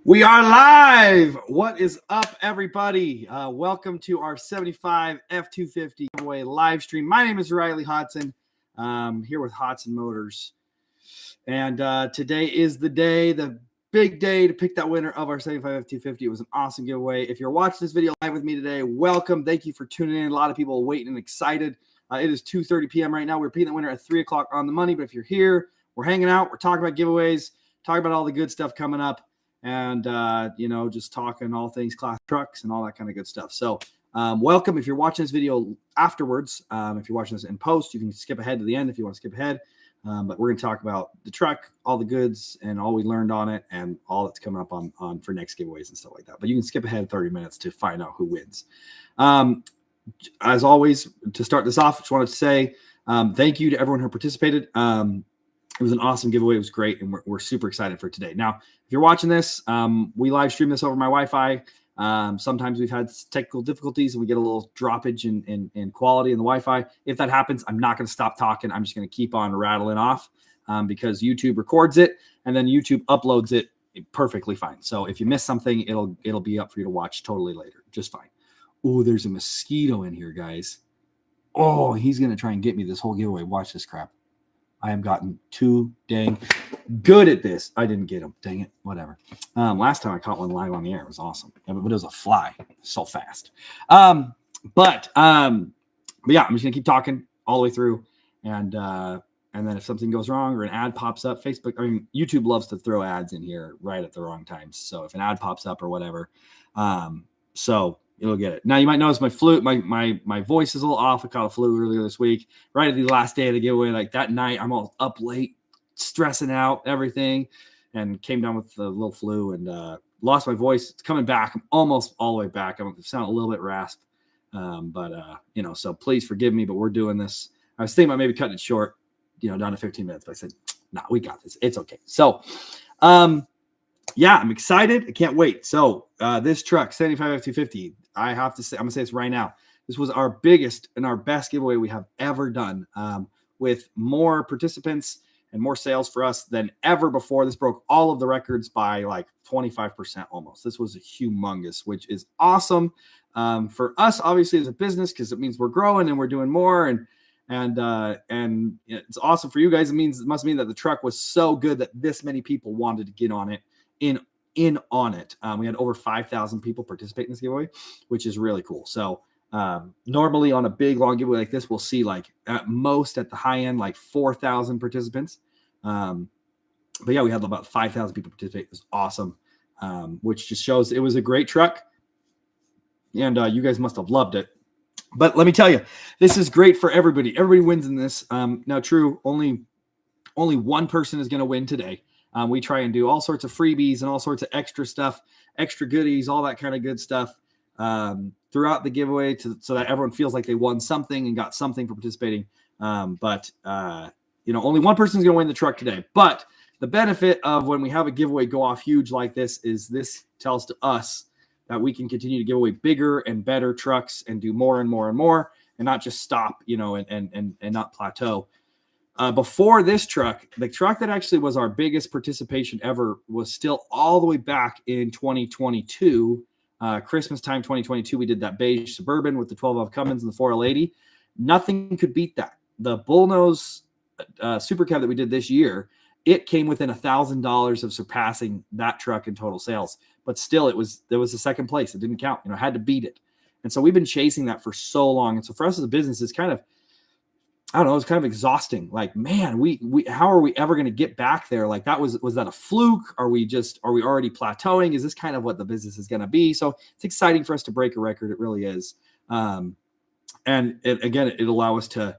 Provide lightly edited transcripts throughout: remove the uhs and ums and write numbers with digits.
We are live. What is up, everybody? Welcome to our 75 F250 giveaway live stream. My name is Riley Hodson. Here with Hodson Motors. And today is the day, the big day to pick that winner of our 75 F250. It was an awesome giveaway. If you're watching this video live with me today, welcome. Thank you for tuning in. A lot of people are waiting and excited. It is 2:30 p.m. right now. We're picking that winner at 3 o'clock on the money. But if you're here, we're hanging out. We're talking about giveaways, talking about all the good stuff coming up. And, just talking all things class trucks and all that kind of good stuff. So welcome. If you're watching this video afterwards, if you're watching this in post, you can skip ahead to the end if you want to skip ahead. But we're going to talk about the truck, all the goods, and all we learned on it, and all that's coming up on for next giveaways and stuff like that. But you can skip ahead 30 minutes to find out who wins. As always, to start this off, just wanted to say thank you to everyone who participated. It was an awesome giveaway. It was great, and we're super excited for today. Now, if you're watching this, we live stream this over my Wi-Fi. Sometimes we've had technical difficulties, and we get a little droppage in quality in the Wi-Fi. If that happens, I'm not going to stop talking. I'm just going to keep on rattling off because YouTube records it, and then YouTube uploads it perfectly fine. So if you miss something, it'll be up for you to watch totally later, just fine. Oh, there's a mosquito in here, guys. Oh, he's going to try and get me this whole giveaway. Watch this crap. I have gotten too dang good at this. I didn't get him. Dang it. Whatever. Last time I caught one live on the air. It was awesome. But it was a fly. So fast. But yeah, I'm just going to keep talking all the way through. And then if something goes wrong or an ad pops up, YouTube loves to throw ads in here right at the wrong times. So if an ad pops up or whatever, you'll get it. Now you might notice my voice is a little off. I caught a flu earlier this week, right at the last day of the giveaway. Like that night, I'm all up late, stressing out everything, and came down with the little flu and lost my voice. It's coming back. I'm almost all the way back. I'm sounding a little bit rasp, so please forgive me. But we're doing this. I was thinking about maybe cutting it short, down to 15 minutes. But I said, "No, we got this. It's okay." So, yeah, I'm excited. I can't wait. So this truck, 75 F250, I have to say, I'm going to say this right now. This was our biggest and our best giveaway we have ever done, with more participants and more sales for us than ever before. This broke all of the records by like 25% almost. This was humongous, which is awesome for us, obviously, as a business, because it means we're growing and we're doing more. And it's awesome for you guys. It must mean that the truck was so good that this many people wanted to get on it. In on it. We had over 5,000 people participate in this giveaway, which is really cool. So normally on a big long giveaway like this, we'll see like at most at the high end, like 4,000 participants. But yeah, we had about 5,000 people participate. It was awesome, which just shows it was a great truck. And you guys must have loved it. But let me tell you, this is great for everybody. Everybody wins in this. Now, true, only one person is going to win today. We try and do all sorts of freebies and all sorts of extra stuff, extra goodies, all that kind of good stuff throughout the giveaway so that everyone feels like they won something and got something for participating. But only one person is going to win the truck today. But the benefit of when we have a giveaway go off huge like this is this tells to us that we can continue to give away bigger and better trucks and do more and more and more and not just stop, and not plateau. Before this truck, the truck that actually was our biggest participation ever was still all the way back in 2022, Christmas time 2022. We did that beige Suburban with the 12-valve Cummins and the 4L80. Nothing could beat that. The bullnose Super Cab that we did this year, it came within $1,000 of surpassing that truck in total sales. But still, there was the second place. It didn't count. Had to beat it. And so we've been chasing that for so long. And so for us as a business, it's kind of, I don't know, it's kind of exhausting. Like, man, we how are we ever going to get back there? Like was that a fluke? Are we already plateauing? Is this kind of what the business is going to be? So it's exciting for us to break a record. It really is. And it'll allow us to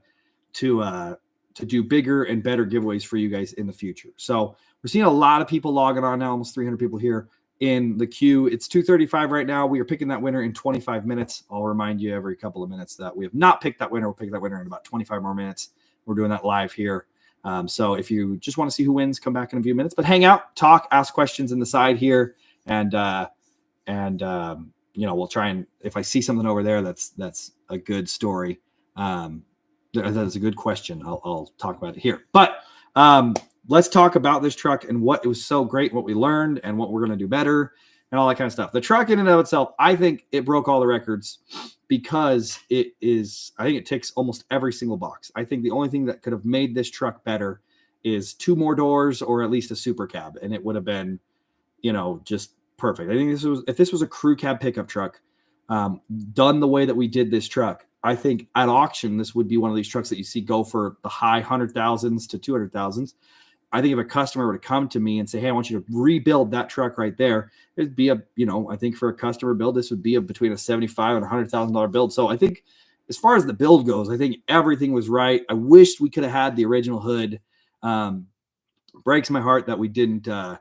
do bigger and better giveaways for you guys in the future. So we're seeing a lot of people logging on now, almost 300 people here in the queue. It's 2:35 right now. We are picking that winner in 25 minutes. I'll remind you every couple of minutes that we have not picked that winner. We'll pick that winner in about 25 more minutes. We're doing that live here. So if you just want to see who wins, come back in a few minutes. But hang out, talk, ask questions in the side here, and we'll try and if I see something over there that's a good story, that's a good question, I'll talk about it here. But let's talk about this truck and what it was so great, what we learned, and what we're going to do better, and all that kind of stuff. The truck in and of itself, I think it broke all the records because I think it ticks almost every single box. I think the only thing that could have made this truck better is 2 more doors or at least a super cab, and it would have been, just perfect. I think if this was a crew cab pickup truck, done the way that we did this truck, I think at auction, this would be one of these trucks that you see go for the high 100,000s to 200,000s. I think if a customer were to come to me and say, hey, I want you to rebuild that truck right there, it'd be I think for a customer build, this would be between a $75,000 and $100,000 build. So I think as far as the build goes, I think everything was right. I wished we could have had the original hood. Breaks my heart that we didn't, that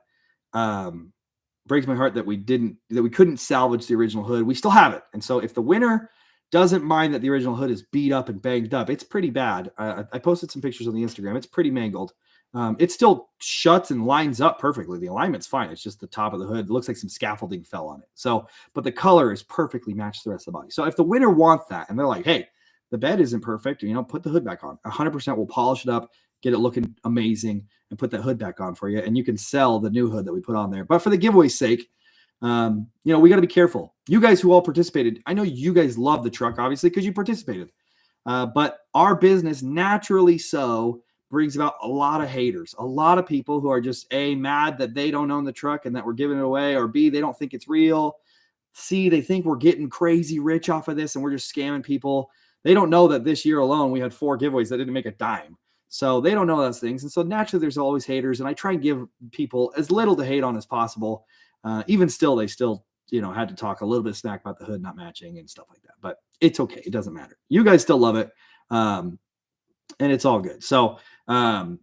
we couldn't salvage the original hood. We still have it. And so if the winner doesn't mind that the original hood is beat up and banged up, it's pretty bad. I posted some pictures on the Instagram. It's pretty mangled. It still shuts and lines up perfectly. The alignment's fine. It's just the top of the hood. It looks like some scaffolding fell on it. So, but the color is perfectly matched the rest of the body. So if the winner wants that and they're like, hey, the bed isn't perfect, put the hood back on. 100% will polish it up, get it looking amazing, and put that hood back on for you. And you can sell the new hood that we put on there. But for the giveaway's sake, we got to be careful. You guys who all participated, I know you guys love the truck, obviously, because you participated. But our business, naturally so, brings about a lot of haters, a lot of people who are just A, mad that they don't own the truck and that we're giving it away, or B, they don't think it's real. C, they think we're getting crazy rich off of this and we're just scamming people. They don't know that this year alone, we had 4 giveaways that didn't make a dime. So they don't know those things. And so naturally there's always haters. And I try and give people as little to hate on as possible. Even still, they still, had to talk a little bit of smack about the hood not matching and stuff like that, but it's okay. It doesn't matter. You guys still love it. And it's all good. So, but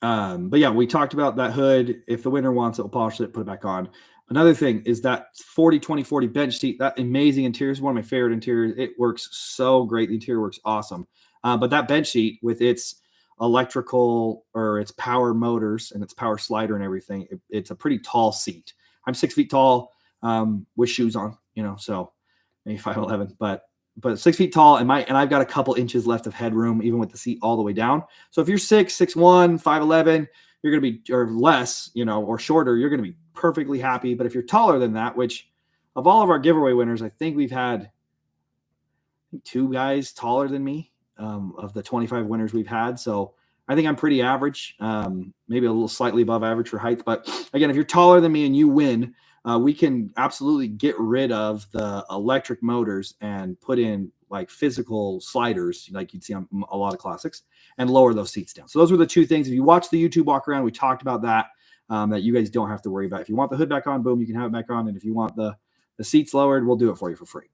yeah, we talked about that hood. If the winner wants it, we'll polish it, put it back on. Another thing is that 40-20-40 bench seat, that amazing interior is one of my favorite interiors. It works so great. The interior works awesome. But that bench seat with its electrical or its power motors and its power slider and everything, it's a pretty tall seat. I'm 6 feet tall, with shoes on, so maybe 5'11", but 6 feet tall, and I've got a couple inches left of headroom, even with the seat all the way down. So if you're 6'1", 5'11", you're going to be, or less, or shorter, you're going to be perfectly happy. But if you're taller than that, which of all of our giveaway winners, I think we've had 2 guys taller than me, of the 25 winners we've had. So I think I'm pretty average, maybe a little slightly above average for height. But again, if you're taller than me and you win, we can absolutely get rid of the electric motors and put in like physical sliders like you'd see on a lot of classics and lower those seats down. So those were the 2 things. If you watch the YouTube walk around, we talked about that, that you guys don't have to worry about. If you want the hood back on, boom, you can have it back on. And if you want the seats lowered, we'll do it for you for free.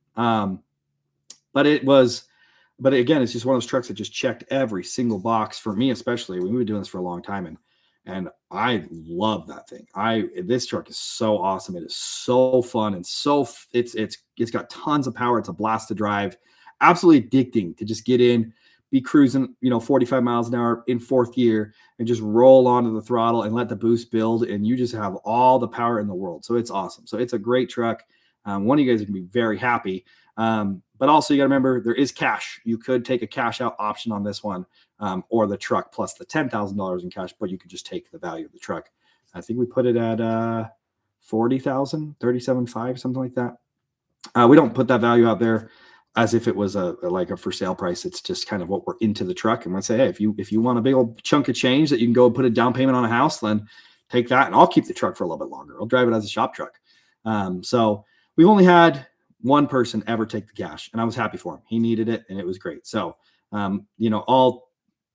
But again, it's just one of those trucks that just checked every single box for me, especially. We've been doing this for a long time, and I love that thing. This truck is so awesome. It is so fun and it's got tons of power. It's a blast to drive. Absolutely addicting to just get in, be cruising, 45 miles an hour in 4th gear and just roll onto the throttle and let the boost build. And you just have all the power in the world. So it's awesome. So it's a great truck. One of you guys are going to be very happy. But also you got to remember there is cash. You could take a cash out option on this one, or the truck plus the $10,000 in cash, but you could just take the value of the truck. I think we put it at $40,000, $37,500, something like that. We don't put that value out there as if it was a for sale price. It's just kind of what we're into the truck. And we'll say, hey, if you want a big old chunk of change that you can go and put a down payment on a house, then take that, and I'll keep the truck for a little bit longer. I'll drive it as a shop truck. So we've only had one person ever take the cash, and I was happy for him. He needed it, and it was great. So,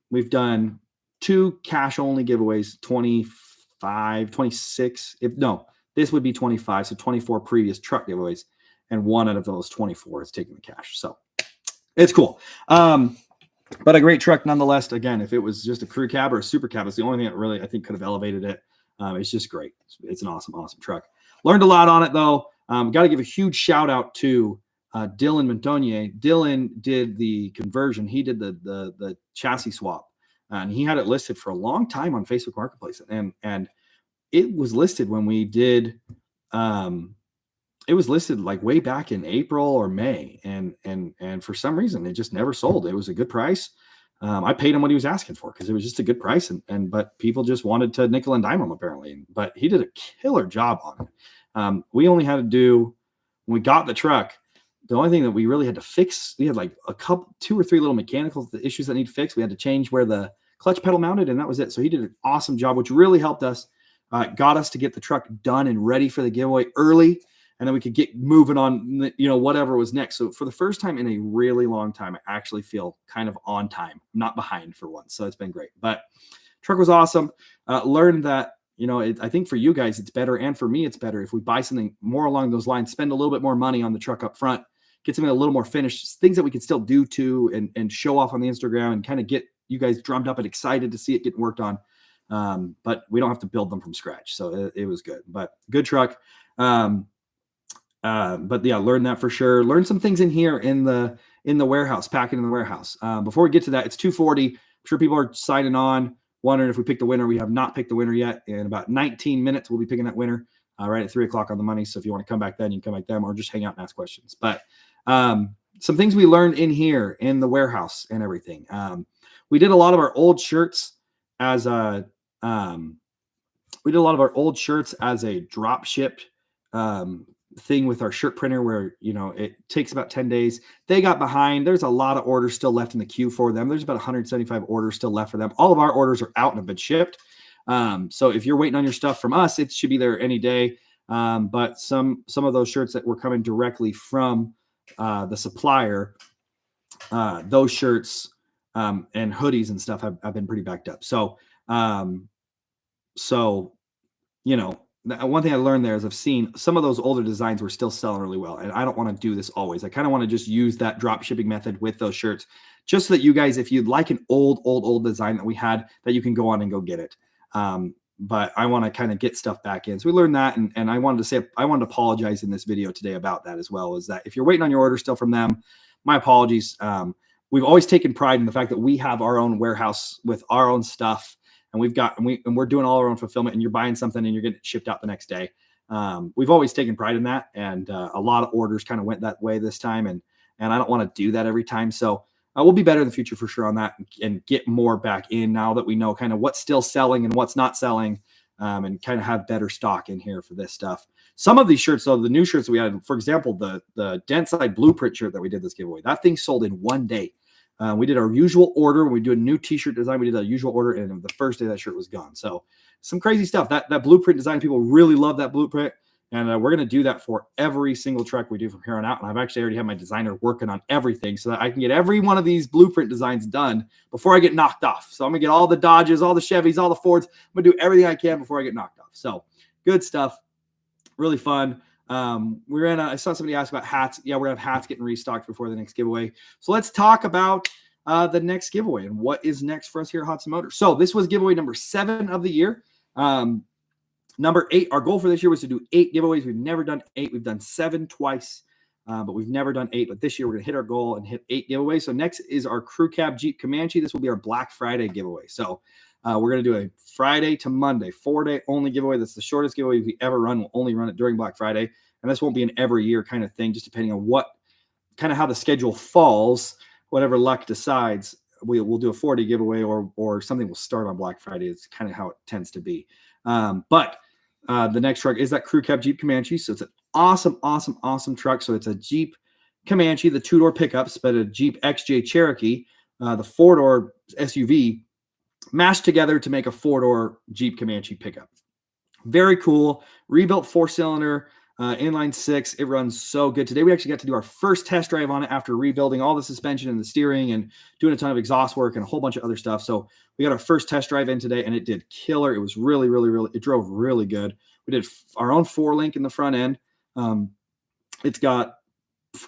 we've done 2 cash only giveaways, 25, 26. This would be 25. So 24 previous truck giveaways, and 1 out of those 24 is taking the cash. So it's cool. But a great truck nonetheless. Again, if it was just a crew cab or a super cab, it's the only thing that really, I think, could have elevated it. It's just great. It's an awesome, awesome truck. Learned a lot on it though. Got to give a huge shout out to Dylan Montonier. Dylan did the conversion. He did the chassis swap, and he had it listed for a long time on Facebook Marketplace. And it was listed when we did. It was listed like way back in April or May, and for some reason it just never sold. It was a good price. I paid him what he was asking for because it was just a good price, but people just wanted to nickel and dime him apparently. But he did a killer job on it. We only had to do, when we got the truck, the only thing that we really had to fix, we had like two or three little mechanical issues that need fixed. We had to change where the clutch pedal mounted, and that was it. So he did an awesome job, which really helped us, got us to get the truck done and ready for the giveaway early. And then we could get moving on, whatever was next. So for the first time in a really long time, I actually feel kind of on time, not behind for once. So it's been great. But truck was awesome. Learned that, I think for you guys, it's better. And for me, it's better if we buy something more along those lines, spend a little bit more money on the truck up front, get something a little more finished, things that we can still do too, and show off on the Instagram and kind of get you guys drummed up and excited to see it getting worked on. But we don't have to build them from scratch. So it was good, but good truck. But yeah, learn that for sure. Learn some things in here in the warehouse, packing in the warehouse. Before we get to that, it's 240. I'm sure people are signing on, wondering if we picked the winner. We have not picked the winner yet. In about 19 minutes, we'll be picking that winner right at 3:00 on the money. So if you want to come back then, you can come back then, or just hang out and ask questions. But some things we learned in here in the warehouse and everything. We did a lot of our old shirts as a drop shipped thing with our shirt printer where, it takes about 10 days. They got behind. There's a lot of orders still left in the queue for them. There's about 175 orders still left for them. All of our orders are out and have been shipped. So if you're waiting on your stuff from us, it should be there any day. But some of those shirts that were coming directly from the supplier, those shirts and hoodies and stuff have been pretty backed up. So, one thing I learned there is I've seen some of those older designs were still selling really well. And I don't want to do this always. I kind of want to just use that drop shipping method with those shirts, just so that you guys, if you'd like an old design that we had, that you can go on and go get it. But I want to kind of get stuff back in. So we learned that. And I wanted to apologize in this video today about that as well, is that if you're waiting on your order still from them, my apologies. We've always taken pride in the fact that we have our own warehouse with our own stuff. And we're doing all our own fulfillment, and you're buying something and you're getting it shipped out the next day. We've always taken pride in that. And a lot of orders kind of went that way this time. And I don't want to do that every time. So we'll be better in the future for sure on that, and get more back in now that we know kind of what's still selling and what's not selling, and kind of have better stock in here for this stuff. Some of these shirts, though, the new shirts we had, for example, the Dentside Blueprint shirt that we did this giveaway, that thing sold in one day. We did our usual order. When we do a new t-shirt design, we did a usual order, and the first day that shirt was gone. So some crazy stuff. That blueprint design, people really love that blueprint. And we're going to do that for every single truck we do from here on out. And I've actually already had my designer working on everything so that I can get every one of these blueprint designs done before I get knocked off. So I'm going to get all the Dodges, all the Chevys, all the Fords. I'm going to do everything I can before I get knocked off. So good stuff. Really fun. I saw somebody ask about hats. Yeah, we're going to have hats getting restocked before the next giveaway. So let's talk about the next giveaway and what is next for us here at Hudson Motors. So this was giveaway number 7 of the year. Number 8, our goal for this year was to do 8 giveaways. We've never done 8. We've done 7 twice, but we've never done 8. But this year we're going to hit our goal and hit 8 giveaways. So next is our Crew Cab Jeep Comanche. This will be our Black Friday giveaway. So we're going to do a Friday to Monday, 4-day only giveaway. That's the shortest giveaway we ever run. We'll only run it during Black Friday. And this won't be an every year kind of thing, just depending on what kind of how the schedule falls, whatever luck decides. We'll do a 4-day giveaway or something will start on Black Friday. It's kind of how it tends to be. But the next truck is that Crew Cab Jeep Comanche. So it's an awesome truck. So it's a Jeep Comanche, the 2-door pickups, but a Jeep XJ Cherokee, the 4-door SUV, mashed together to make a 4-door Jeep Comanche pickup. Very cool. Rebuilt 4-cylinder, inline 6. It runs so good. Today we actually got to do our first test drive on it after rebuilding all the suspension and the steering and doing a ton of exhaust work and a whole bunch of other stuff. So we got our first test drive in today, and it did killer. It was really, it drove really good. We did our own 4-link in the front end. It's got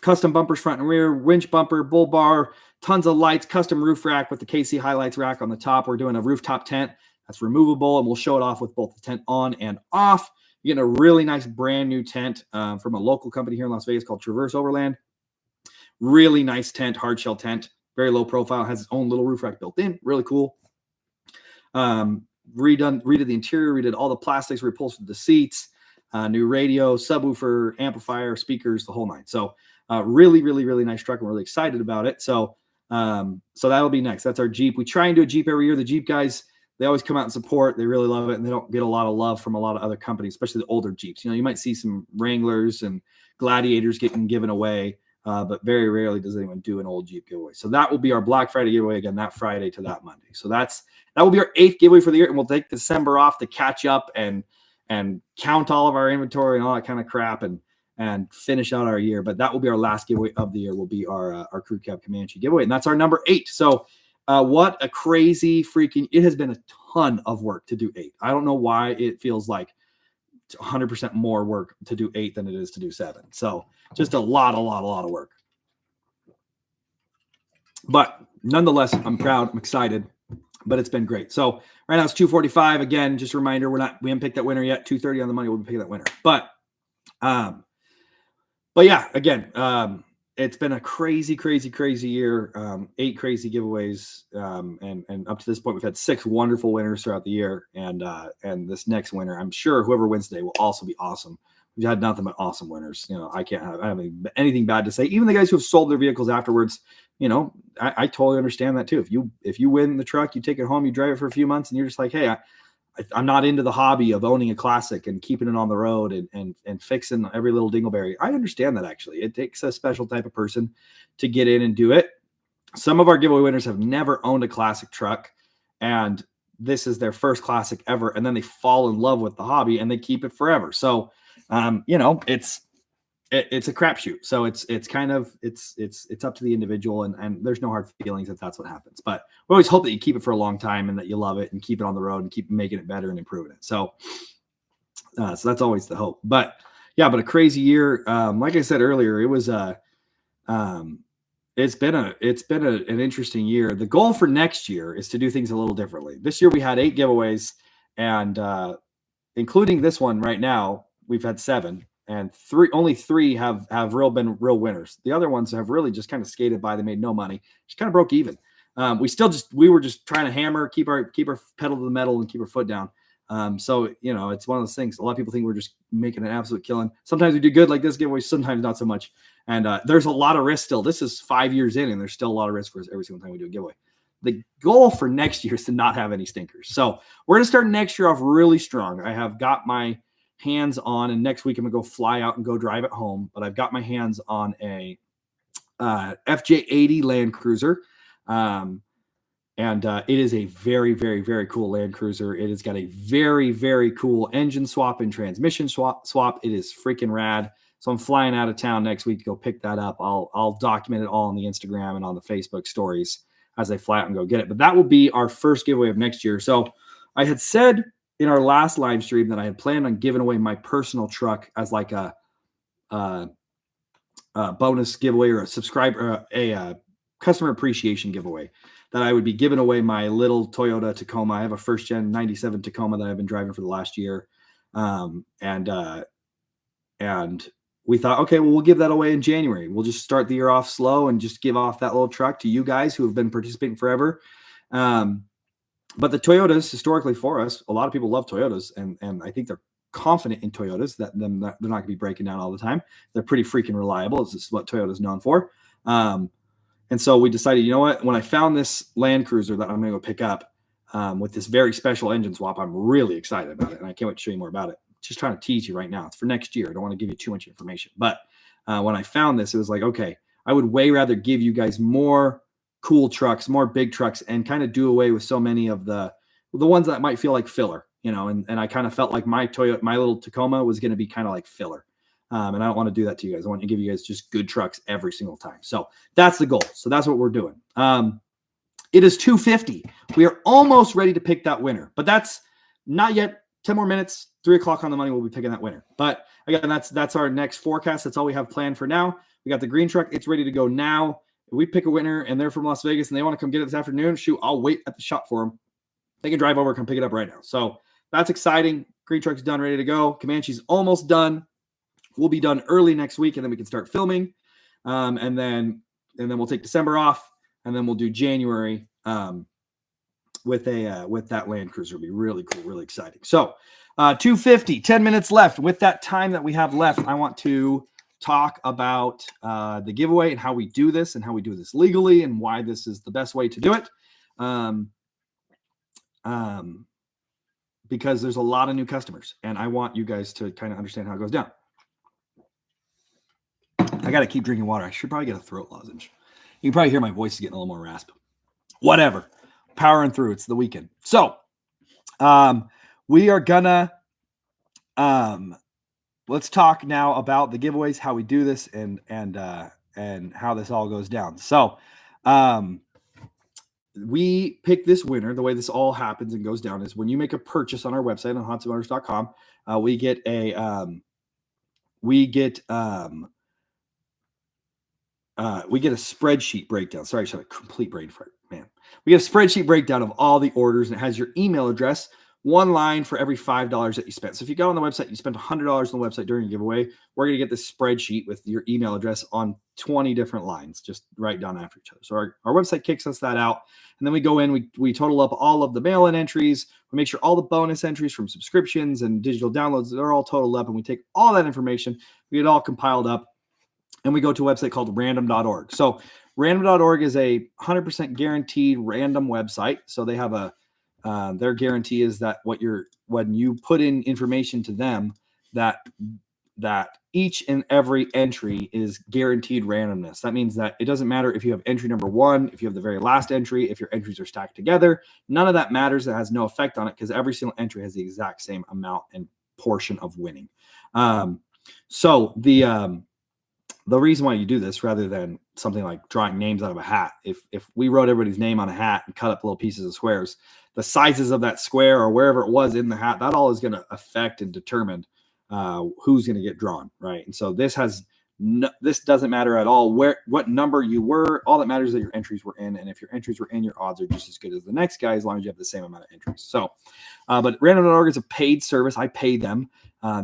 custom bumpers front and rear, winch bumper, bull bar, tons of lights, custom roof rack with the KC highlights rack on the top. We're doing a rooftop tent that's removable, and we'll show it off with both the tent on and off. You're getting a really nice brand new tent from a local company here in Las Vegas called Traverse Overland. Really nice tent, hard shell tent, very low profile, has its own little roof rack built in. Really cool. Redid the interior, redid all the plastics, reupholstered the seats, new radio, subwoofer, amplifier, speakers, the whole nine. So really nice truck. I'm really excited about it. So So that'll be next. That's our Jeep. We try and do a Jeep every year. The Jeep guys, they always come out and support. They really love it, and they don't get a lot of love from a lot of other companies, especially the older Jeeps. You might see some Wranglers and Gladiators getting given away, but very rarely does anyone do an old Jeep giveaway. So that will be our Black Friday giveaway again, that Friday to that Monday. So that will be our 8th giveaway for the year, and we'll take December off to catch up and count all of our inventory and all that kind of crap and finish out our year. But that will be our last giveaway of the year, will be our Crew Cab Comanche giveaway. And that's our number 8. So what a crazy freaking, it has been a ton of work to do 8. I don't know why it feels like 100% more work to do 8 than it is to do 7. So just a lot of work. But nonetheless, I'm proud, I'm excited, but it's been great. So right now it's 2:45. Again, just a reminder, we haven't picked that winner yet. 2:30 on the money, we'll be picking that winner. But yeah, again, it's been a crazy year. 8 crazy giveaways. And up to this point, we've had 6 wonderful winners throughout the year. And this next winner, I'm sure whoever wins today will also be awesome. We've had nothing but awesome winners. I have anything bad to say. Even the guys who have sold their vehicles afterwards, I totally understand that too. If you win the truck, you take it home, you drive it for a few months, and you're just like, hey, I'm not into the hobby of owning a classic and keeping it on the road and fixing every little dingleberry. I understand that, actually. It takes a special type of person to get in and do it. Some of our giveaway winners have never owned a classic truck, and this is their first classic ever, and then they fall in love with the hobby and they keep it forever. So it's a crapshoot. So it's up to the individual, and there's no hard feelings if that's what happens. But we always hope that you keep it for a long time and that you love it and keep it on the road and keep making it better and improving it. So that's always the hope. But yeah, but a crazy year. Like I said earlier, it was it's been an interesting year. The goal for next year is to do things a little differently. This year we had 8 giveaways, and including this one right now, we've had 7. And only 3 have been real winners. The other ones have really just kind of skated by. They made no money. Just kind of broke even. We were just trying to hammer, keep our pedal to the metal and keep our foot down. So it's one of those things. A lot of people think we're just making an absolute killing. Sometimes we do good like this giveaway, sometimes not so much. And there's a lot of risk still. This is 5 years in, and there's still a lot of risk for us every single time we do a giveaway. The goal for next year is to not have any stinkers. So we're going to start next year off really strong. I have got my hands on, and next week I'm gonna go fly out and go drive it home, but I've got my hands on a FJ80 Land Cruiser, and it is a very cool Land Cruiser. It has got a very cool engine swap and transmission swap. It is freaking rad. So I'm flying out of town next week to go pick that up. I'll document it all on the Instagram and on the Facebook stories as I fly out and go get it. But that will be our first giveaway of next year. So I had said in our last live stream that I had planned on giving away my personal truck as like a bonus giveaway or a subscriber, a customer appreciation giveaway, that I would be giving away my little Toyota Tacoma. I have a first gen 97 Tacoma that I've been driving for the last year. And we thought, okay, well, we'll give that away in January. We'll just start the year off slow and just give off that little truck to you guys who have been participating forever. But the Toyotas, historically for us, a lot of people love Toyotas, and I think they're confident in Toyotas that they're not going to be breaking down all the time. They're pretty freaking reliable. This is what Toyota's known for. And so we decided, you know what? When I found this Land Cruiser that I'm going to go pick up with this very special engine swap, I'm really excited about it, and I can't wait to show you more about it. Just trying to tease you right now. It's for next year. I don't want to give you too much information. But when I found this, it was like, okay, I would way rather give you guys more cool trucks, more big trucks, and kind of do away with so many of the ones that might feel like filler, and I kind of felt like my little Tacoma was going to be kind of like filler. And I don't want to do that to you guys. I want to give you guys just good trucks every single time. So that's the goal. So that's what we're doing. It is 2:50. We are almost ready to pick that winner, but that's not yet. 10 more minutes, 3 o'clock on the money, we'll be picking that winner. But again, that's our next forecast. That's all we have planned for now. We got the green truck. It's ready to go now. If we pick a winner and they're from Las Vegas and they want to come get it this afternoon, shoot, I'll wait at the shop for them. They can drive over, come pick it up right now. So that's exciting. Green truck's done, ready to go. Comanche's almost done. We'll be done early next week, and then we can start filming. And then we'll take December off, and then we'll do January with that Land Cruiser. It'll be really cool, really exciting. So 2:50, 10 minutes left. With that time that we have left, I want to talk about the giveaway and how we do this and how we do this legally and why this is the best way to do it. Because there's a lot of new customers and I want you guys to kind of understand how it goes down. I got to keep drinking water. I should probably get a throat lozenge. You can probably hear my voice is getting a little more rasp. Whatever. Powering through. It's the weekend. So we are gonna let's talk now about the giveaways, how we do this, and how this all goes down. So we pick this winner. The way this all happens and goes down is when you make a purchase on our website on hotsandmotors.com, we get a spreadsheet breakdown. Sorry, I should have a complete brain fart, man. We get a spreadsheet breakdown of all the orders, and it has your email address, one line for every $5 that you spent. So if you go on the website, you spent $100 on the website during a giveaway, we're going to get this spreadsheet with your email address on 20 different lines, just right down after each other. So our website kicks us that out. And then we go in, we total up all of the mail-in entries. We make sure all the bonus entries from subscriptions and digital downloads, they're all totaled up. And we take all that information, we get it all compiled up, and we go to a website called random.org. So random.org is a 100% guaranteed random website. So they have their guarantee is that when you put in information to them, that each and every entry is guaranteed randomness. That means that it doesn't matter if you have entry number 1, if you have the very last entry, if your entries are stacked together, none of that matters. It has no effect on it because every single entry has the exact same amount and portion of winning. So the reason why you do this rather than something like drawing names out of a hat, if we wrote everybody's name on a hat and cut up little pieces of squares, the sizes of that square or wherever it was in the hat, that all is going to affect and determine who's going to get drawn, right? And so this doesn't matter at all what number you were. All that matters is that your entries were in, and if your entries were in, your odds are just as good as the next guy as long as you have the same amount of entries. So, but random.org is a paid service. I pay them.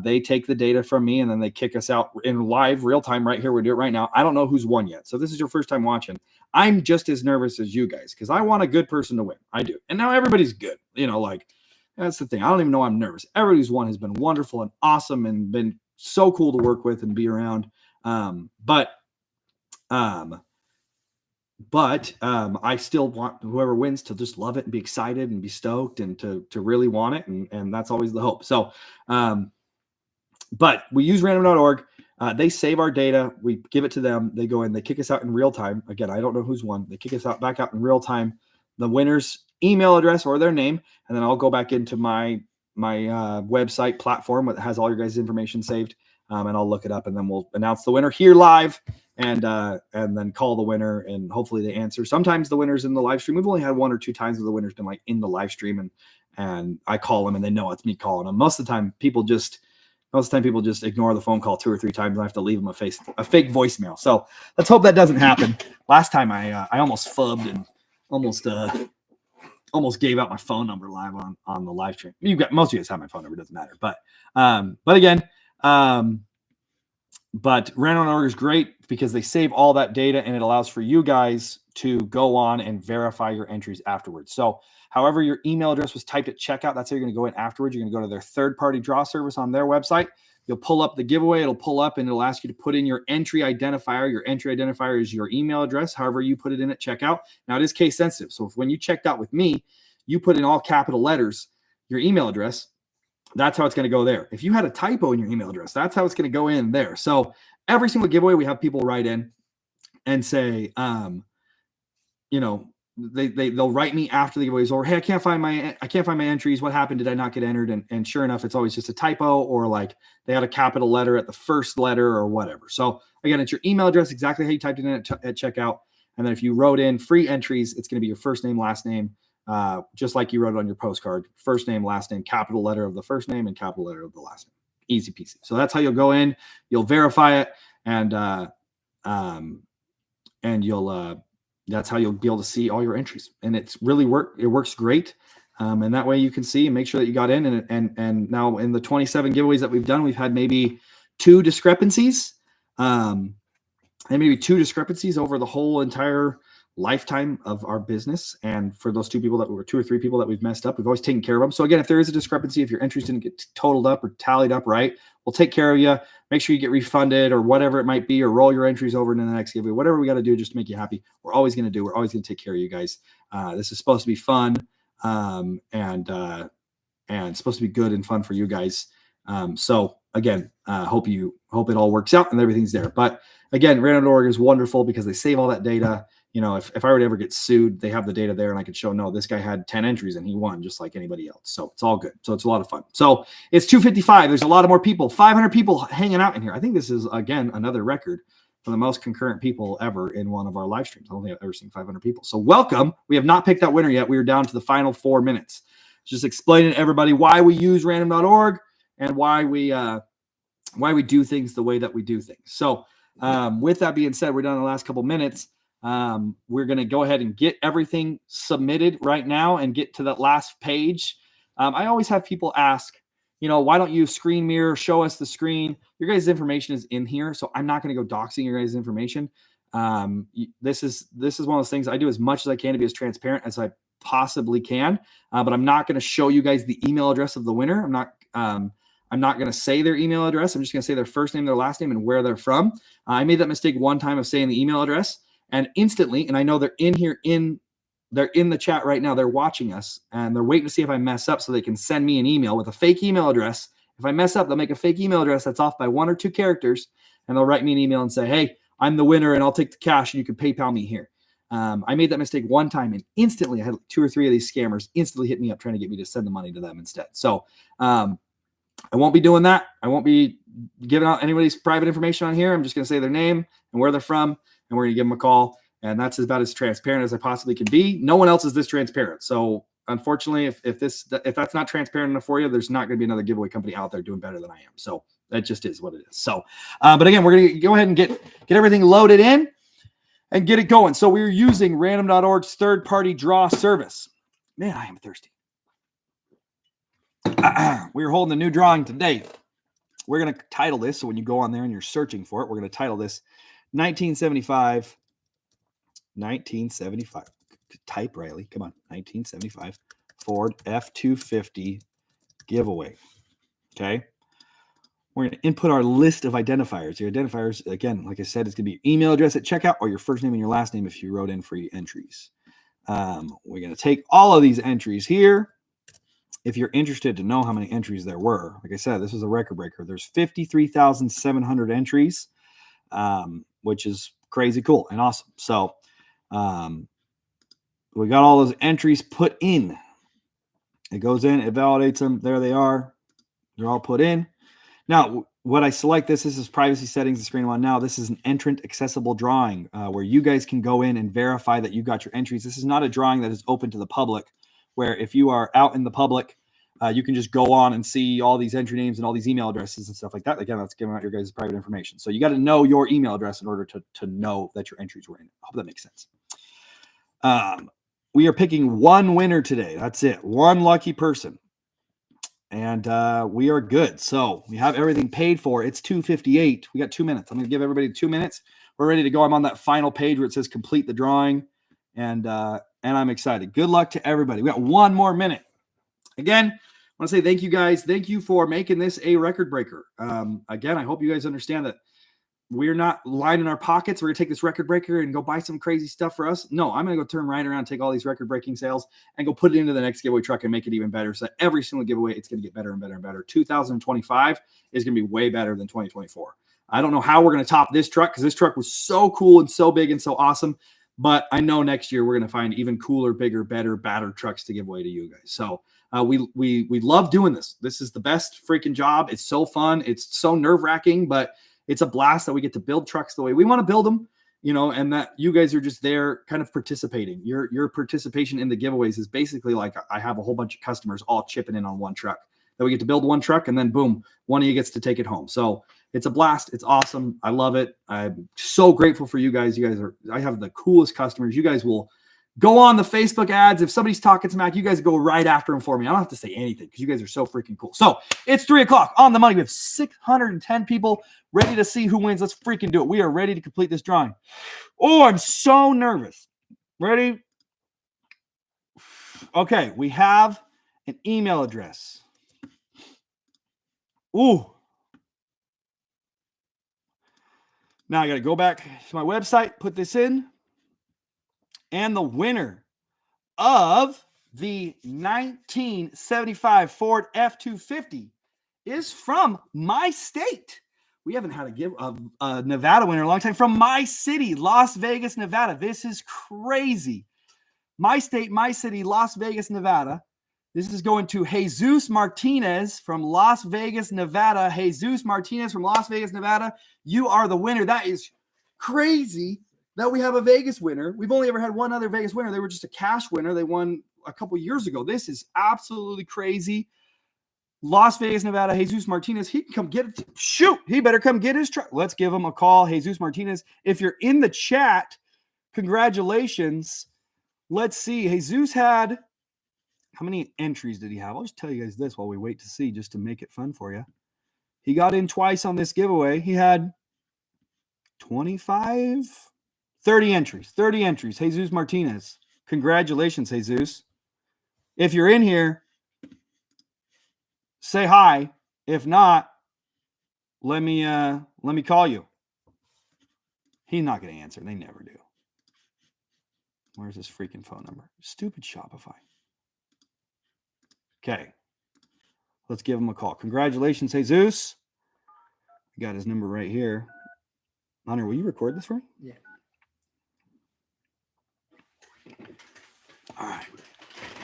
They take the data from me and then they kick us out in live real time right here. We do it right now. I don't know who's won yet. So if this is your first time watching, I'm just as nervous as you guys because I want a good person to win. I do. And now everybody's good. That's the thing. I don't even know I'm nervous. Everybody who's won has been wonderful and awesome and been so cool to work with and be around. But I still want whoever wins to just love it and be excited and be stoked and to really want it. And that's always the hope. So, but we use random.org. They save our data. We give it to them. They go in, they kick us out in real time. Again, I don't know who's won. They kick us back out in real time, the winner's email address or their name. And then I'll go back into my website platform that has all your guys' information saved. And I'll look it up and then we'll announce the winner here live and then call the winner and hopefully they answer. Sometimes the winner's in the live stream. We've only had 1 or 2 times where the winner's been like in the live stream and I call them and they know it's me calling them. Most of the time people just ignore the phone call 2 or 3 times and I have to leave them a fake voicemail. So let's hope that doesn't happen. Last time I almost fubbed and almost gave out my phone number live on the live stream. Most of you guys have my phone number, doesn't matter. But again, but random.org is great because they save all that data and it allows for you guys to go on and verify your entries afterwards. So however your email address was typed at checkout, that's how you're going to go in afterwards. You're going to go to their third-party draw service on their website. You'll pull up the giveaway. It'll pull up and it'll ask you to put in your entry identifier. Your entry identifier is your email address, however you put it in at checkout. Now, it is case sensitive. So when you checked out with me, you put in all capital letters your email address. That's how it's going to go there. If you had a typo in your email address, that's how it's going to go in there. So every single giveaway, we have people write in and say, they'll write me after the giveaways or, hey, I can't find my entries. What happened? Did I not get entered? And sure enough, it's always just a typo or like they had a capital letter at the first letter or whatever. So again, it's your email address, exactly how you typed it in at checkout. And then if you wrote in free entries, it's going to be your first name, last name, just like you wrote it on your postcard, first name, last name, capital letter of the first name and capital letter of the last name. Easy peasy. So that's how you'll go in, you'll verify it and you'll, that's how you'll be able to see all your entries. And it works great. And that way you can see and make sure that you got in and now in the 27 giveaways that we've done, we've had maybe 2 discrepancies, over the whole entire lifetime of our business. And for those 2 or 3 people that we've messed up, we've always taken care of them. So again, if there is a discrepancy, if your entries didn't get totaled up or tallied up right, we'll take care of you. Make sure you get refunded or whatever it might be, or roll your entries over into the next giveaway. Whatever we got to do just to make you happy, we're always going to do. We're always going to take care of you guys. This is supposed to be fun, and supposed to be good and fun for you guys. So again, hope it all works out and everything's there. But again, random.org is wonderful because they save all that data. You know, if I were to ever get sued, they have the data there and I could show, no, this guy had 10 entries and he won just like anybody else. So it's all good. So it's a lot of fun. So it's 255. There's a lot of more people, 500 people hanging out in here. I think this is, again, another record for the most concurrent people ever in one of our live streams. I don't think I've ever seen 500 people. So welcome. We have not picked that winner yet. We are down to the final 4 minutes. Just explaining to everybody why we use random.org and why we do things the way that we do things. So with that being said, we're down in the last couple minutes. We're going to go ahead and get everything submitted right now and get to that last page. I always have people ask, why don't you screen mirror, show us the screen? Your guys' information is in here, so I'm not going to go doxing your guys' information. This is one of those things I do as much as I can to be as transparent as I possibly can, but I'm not going to show you guys the email address of the winner. I'm not going to say their email address. I'm just going to say their first name, their last name, and where they're from. I made that mistake one time of saying the email address, and instantly, and I know they're in here they're in the chat right now. They're watching us and they're waiting to see if I mess up so they can send me an email with a fake email address. If I mess up, they'll make a fake email address that's off by 1 or 2 characters, and they'll write me an email and say, hey, I'm the winner and I'll take the cash and you can PayPal me here. I made that mistake one time and instantly I had 2 or 3 of these scammers instantly hit me up trying to get me to send the money to them instead. So I won't be doing that. I won't be giving out anybody's private information on here. I'm just going to say their name and where they're from, and we're going to give them a call. And that's about as transparent as I possibly can be. No one else is this transparent. So unfortunately, if that's not transparent enough for you, there's not going to be another giveaway company out there doing better than I am. So that just is what it is. So, but again, we're going to go ahead and get everything loaded in and get it going. So we're using random.org's third-party draw service. Man, I am thirsty. We're holding a new drawing today. We're going to title this. So when you go on there and you're searching for it, we're going to title this 1975. Type, Riley. Come on. 1975 Ford F250 giveaway. Okay. We're going to input our list of identifiers. Your identifiers, again, like I said, it's going to be your email address at checkout or your first name and your last name if you wrote in free entries. We're going to take all of these entries here. If you're interested to know how many entries there were, like I said, this is a record breaker. There's 53,700 entries, which is crazy cool and awesome. So we got all those entries put in. It goes in, it validates them. There they are. They're all put in. Now, what I select, this is privacy settings, the screen I'm on now. This is an entrant accessible drawing where you guys can go in and verify that you got your entries. This is not a drawing that is open to the public, where if you are out in the public, you can just go on and see all these entry names and all these email addresses and stuff like that. Again, that's giving out your guys' private information. So you got to know your email address in order to know that your entries were in it. I hope that makes sense. We are picking one winner today. That's it. One lucky person. And we are good. So we have everything paid for. It's 2:58. We got 2 minutes. I'm going to give everybody 2 minutes. We're ready to go. I'm on that final page where it says complete the drawing. And I'm excited. Good luck to everybody. We got 1 more minute. Again, I want to say thank you guys. Thank you for making this a record breaker. Again, I hope you guys understand that we're not lining our pockets. We're going to take this record breaker and go buy some crazy stuff for us. No, I'm going to go turn right around, take all these record breaking sales and go put it into the next giveaway truck and make it even better. So every single giveaway, it's going to get better and better and better. 2025 is going to be way better than 2024. I don't know how we're going to top this truck because this truck was so cool and so big and so awesome. But I know next year we're going to find even cooler, bigger, better, badder trucks to give away to you guys. So we love doing this. This is the best freaking job. It's so fun. It's so nerve-wracking, but it's a blast that we get to build trucks the way we want to build them, and that you guys are just there kind of participating. Your participation in the giveaways is basically like I have a whole bunch of customers all chipping in on one truck. That we get to build one truck and then boom, one of you gets to take it home. So it's a blast. It's awesome. I love it. I'm so grateful for you guys. I have the coolest customers. You guys will go on the Facebook ads. If somebody's talking smack, you guys go right after them for me. I don't have to say anything because you guys are so freaking cool. So it's 3:00 on the money. We have 610 people ready to see who wins. Let's freaking do it. We are ready to complete this drawing. Oh, I'm so nervous. Ready? Okay, we have an email address. Ooh. Now I got to go back to my website, put this in, and the winner of the 1975 Ford F250 is from my state. We haven't had a Nevada winner in a long time. From my city, Las Vegas, Nevada. This is crazy. My state, my city, Las Vegas, Nevada. This is going to Jesus Martinez from Las Vegas, Nevada. Jesus Martinez from Las Vegas, Nevada. You are the winner. That is crazy that we have a Vegas winner. We've only ever had one other Vegas winner. They were just a cash winner. They won a couple years ago. This is absolutely crazy. Las Vegas, Nevada, Jesus Martinez. He can come get it. Shoot, he better come get his truck. Let's give him a call. Jesus Martinez. If you're in the chat, congratulations. Let's see. Jesus had, how many entries did he have? I'll just tell you guys this while we wait to see, just to make it fun for you. He got in twice on this giveaway. He had 25, 30 entries. 30 entries. Jesus Martinez. Congratulations, Jesus. If you're in here, say hi. If not, let me call you. He's not going to answer. They never do. Where's his freaking phone number? Stupid Shopify. Okay. Let's give him a call. Congratulations, Jesus. I got his number right here. Hunter, will you record this for me? Yeah. All right.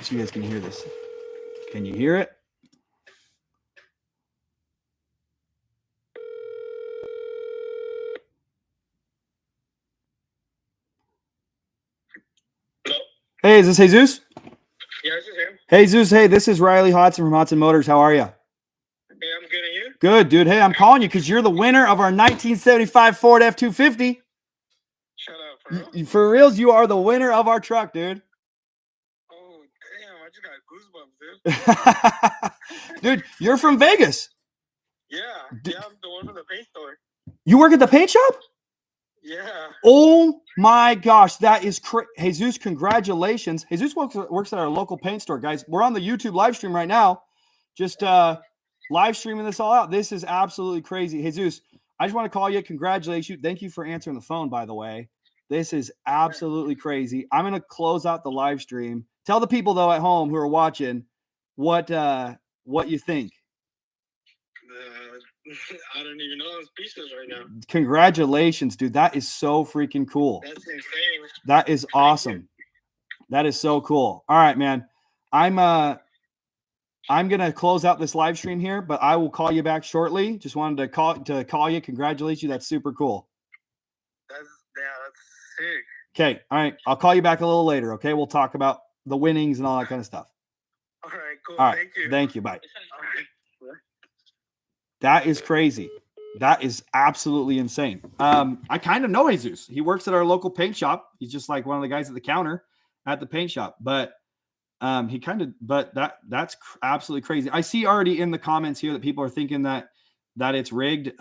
So you guys can hear this. Can you hear it? Hey, is this Jesus? Yeah, this is him. Hey, Jesus. Hey, this is Riley Hodson from Hodson Motors. How are you? Hey, I'm good, and you? Good, dude. Hey, I'm calling you because you're the winner of our 1975 Ford F250. Shut up, for real? For reals, you are the winner of our truck, dude. Oh, damn, I just got goosebumps, dude. Dude, you're from Vegas. Yeah, I'm the one from the paint store. You work at the paint shop? Yeah. Oh my gosh, that is crazy. Jesus, congratulations. Jesus works at our local paint store, guys. We're on the YouTube live stream right now. Just live streaming this all out. This is absolutely crazy. Jesus, I just want to call you, congratulate you. Thank you for answering the phone, by the way. This is absolutely crazy. I'm going to close out the live stream. Tell the people, though, at home who are watching what you think. I don't even know those pieces right now. Congratulations, dude. That is so freaking cool. That's insane. That is awesome. That is so cool. All right, man. I'm gonna close out this live stream here, but I will call you back shortly. Just wanted to call you, congratulate you. That's super cool. That's sick. Okay, all right. I'll call you back a little later. Okay, we'll talk about the winnings and all that kind of stuff. All right, cool. All right, Thank you. Thank you. Bye. All right. That is crazy. That is absolutely insane. I kind of know Jesus. He works at our local paint shop. He's just like one of the guys at the counter at the paint shop. But that's absolutely crazy. I see already in the comments here that people are thinking that it's rigged.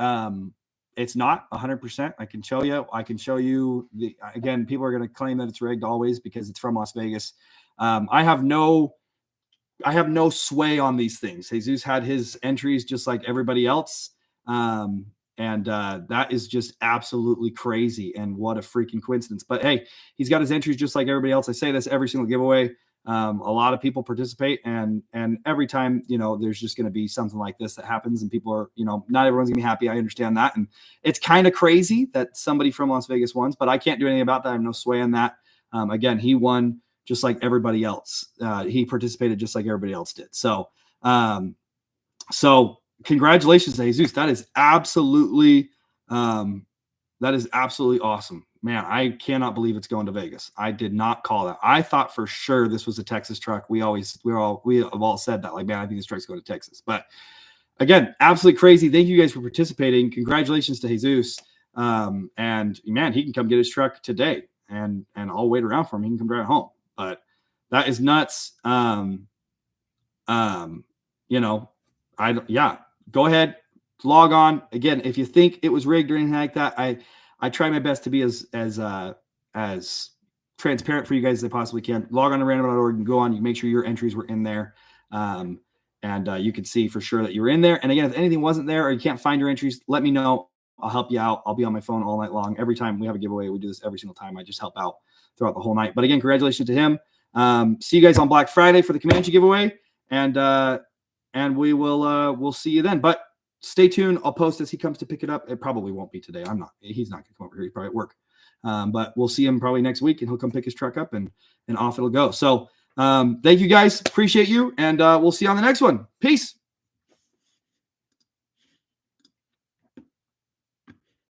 It's not 100%. I can show you. Again, people are going to claim that it's rigged always because it's from Las Vegas. I have no sway on these things. Jesus had his entries just like everybody else. That is just absolutely crazy. And what a freaking coincidence. But hey, he's got his entries just like everybody else. I say this every single giveaway. A lot of people participate and every time, there's just going to be something like this that happens and people are, not everyone's gonna be happy. I understand that. And it's kind of crazy that somebody from Las Vegas won, but I can't do anything about that. I have no sway on that. Again, he won just like everybody else. He participated just like everybody else did. So congratulations to Jesus. That is absolutely awesome. Man, I cannot believe it's going to Vegas. I did not call that. I thought for sure this was a Texas truck. We have all said that, like, man, I think this truck's going to Texas. But again, absolutely crazy. Thank you guys for participating. Congratulations to Jesus. And man, he can come get his truck today and I'll wait around for him. He can come drive home. But that is nuts. Go ahead, log on. Again, if you think it was rigged or anything like that, I try my best to be as transparent for you guys as I possibly can. Log on to random.org and go on. You make sure your entries were in there. And you can see for sure that you're in there. And again, if anything wasn't there or you can't find your entries, let me know. I'll help you out. I'll be on my phone all night long. Every time we have a giveaway, we do this every single time. I just help out throughout the whole night. But again, congratulations to him. See you guys on Black Friday for the Comanche giveaway. And we will we'll see you then. But stay tuned. I'll post as he comes to pick it up. It probably won't be today. He's not going to come over here. He's probably at work. But we'll see him probably next week, and he'll come pick his truck up, and off it'll go. So thank you guys. Appreciate you. And we'll see you on the next one. Peace.